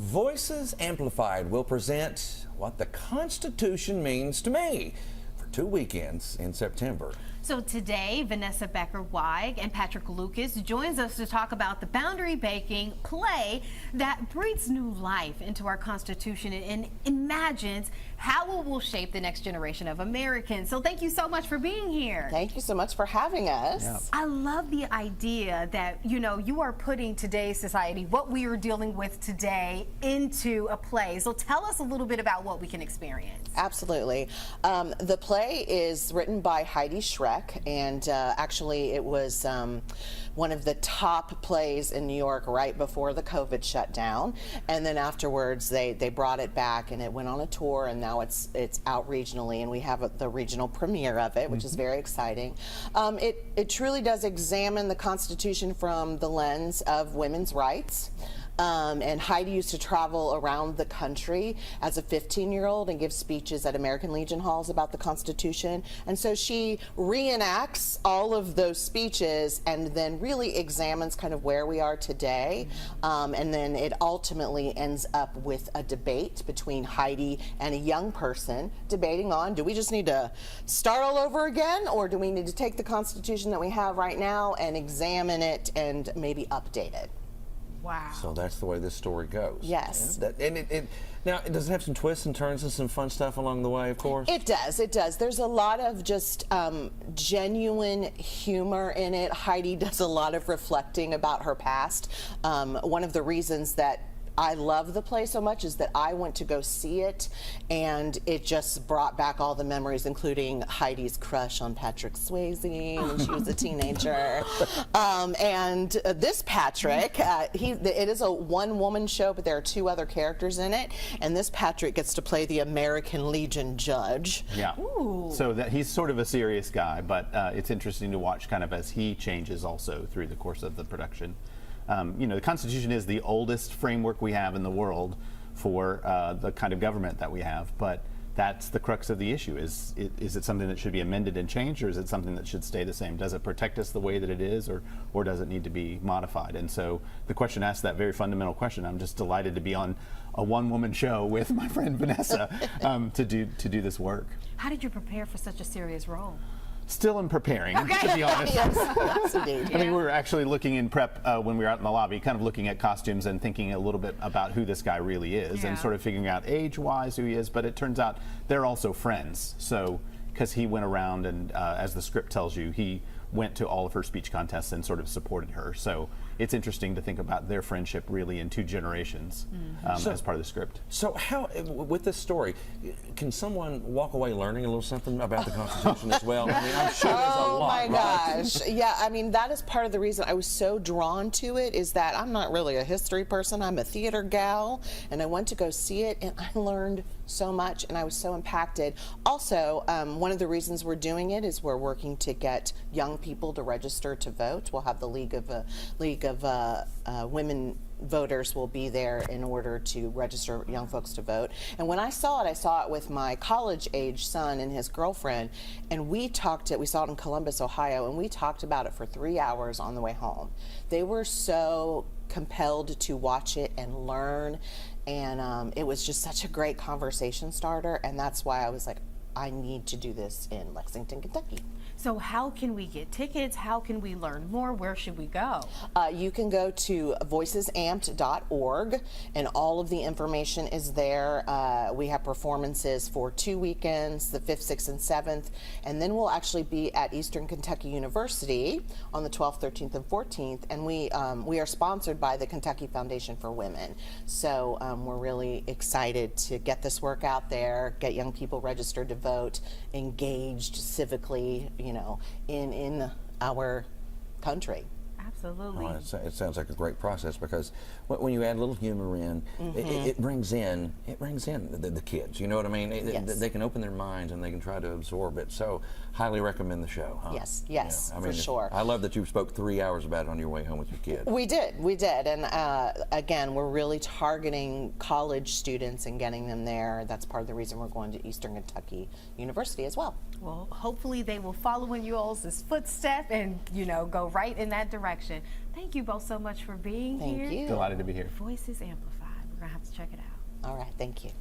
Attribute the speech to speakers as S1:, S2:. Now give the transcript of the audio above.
S1: Voices Amplified will present What the Constitution Means to Me for 2 weekends in September.
S2: So today, Vanessa Becker-Weig and Patrick Lucas joins us to talk about the boundary-breaking play that breathes new life into our Constitution and imagines how it will shape the next generation of Americans. So thank you so much for being here.
S3: Thank you so much for having us.
S1: Yeah.
S2: I love the idea that, you are putting today's society, what we are dealing with today, into a play. So tell us a little bit about what we can experience.
S3: Absolutely. The play is written by Heidi Schreck, and actually it was one of the top plays in New York right before the COVID shutdown. And then afterwards they brought it back and it went on a tour, and now it's out regionally, and we have the regional premiere of it, which is very exciting. It truly does examine the Constitution from the lens of women's rights. And Heidi used to travel around the country as a 15-year-old and give speeches at American Legion halls about the Constitution. And so she reenacts all of those speeches and then really examines kind of where we are today. And then it ultimately ends up with a debate between Heidi and a young person debating on, do we just need to start all over again, or do we need to take the Constitution that we have right now and examine it and maybe update it?
S2: Wow.
S1: So that's the way this story goes.
S3: Yes.
S1: Yeah, now, does it have some twists and turns and some fun stuff along the way, of course?
S3: It does, it does. There's a lot of just genuine humor in it. Heidi does a lot of reflecting about her past. One of the reasons that I love the play so much is that I went to go see it, and it just brought back all the memories, including Heidi's crush on Patrick Swayze when she was a teenager. And this Patrick, it is a one-woman show, but there are 2 other characters in it, and this Patrick gets to play the American Legion judge.
S4: Yeah.
S2: Ooh.
S4: So that he's sort of a serious guy, but it's interesting to watch kind of as he changes also through the course of the production. The Constitution is the oldest framework we have in the world for the kind of government that we have, but that's the crux of the issue. Is it something that should be amended and changed, or is it something that should stay the same? Does it protect us the way that it is, or does it need to be modified? And so the question asks that very fundamental question. I'm just delighted to be on a one-woman show with my friend Vanessa to do this work.
S2: How did you prepare for such a serious role?
S4: Still am preparing, to be honest.
S3: Yes, indeed.
S4: I mean, we were actually looking in prep when we were out in the lobby, kind of looking at costumes and thinking a little bit about who this guy really is, and sort of figuring out age-wise who he is. But it turns out they're also friends. So, because he went around and, as the script tells you, he went to all of her speech contests and sort of supported her. So it's interesting to think about their friendship really in 2 generations as part of the script.
S1: So how, with this story, can someone walk away learning a little something about the Constitution as well? I mean, I'm sure there's a lot,
S3: Oh my
S1: right?
S3: gosh. Yeah, I mean, that is part of the reason I was so drawn to it, is that I'm not really a history person. I'm a theater gal, and I went to go see it, and I learned so much, and I was so impacted. Also, one of the reasons we're doing it is we're working to get young people to register to vote. We'll have the League of Women Voters will be there in order to register young folks to vote. And when I saw it with my college-age son and his girlfriend, and we saw it in Columbus, Ohio, and we talked about it for 3 hours on the way home. They were so compelled to watch it and learn, and it was just such a great conversation starter, and that's why I was like, I need to do this in Lexington, Kentucky.
S2: So how can we get tickets? How can we learn more? Where should we go?
S3: You can go to voicesamped.org, and all of the information is there. We have performances for 2 weekends, the 5th, 6th, and 7th, and then we'll actually be at Eastern Kentucky University on the 12th, 13th, and 14th, and we are sponsored by the Kentucky Foundation for Women. So we're really excited to get this work out there, get young people registered to vote, engaged civically, in our country.
S2: Absolutely.
S1: Oh, it sounds like a great process, because when you add a little humor in, it brings in the kids. You know what I mean?
S3: Yes.
S1: They can open their minds and they can try to absorb it. So, highly recommend the show. Huh?
S3: Yes,
S1: I
S3: for
S1: mean,
S3: sure.
S1: I love that you spoke 3 hours about it on your way home with your kids.
S3: We did, and again, we're really targeting college students and getting them there. That's part of the reason we're going to Eastern Kentucky University as well.
S2: Well, hopefully they will follow in you all's footsteps and, go right in that direction. Thank you both so much for being here.
S3: Thank you.
S4: Delighted to be here.
S2: Voices Amplified. We're going to have to check it out.
S3: All right, thank you.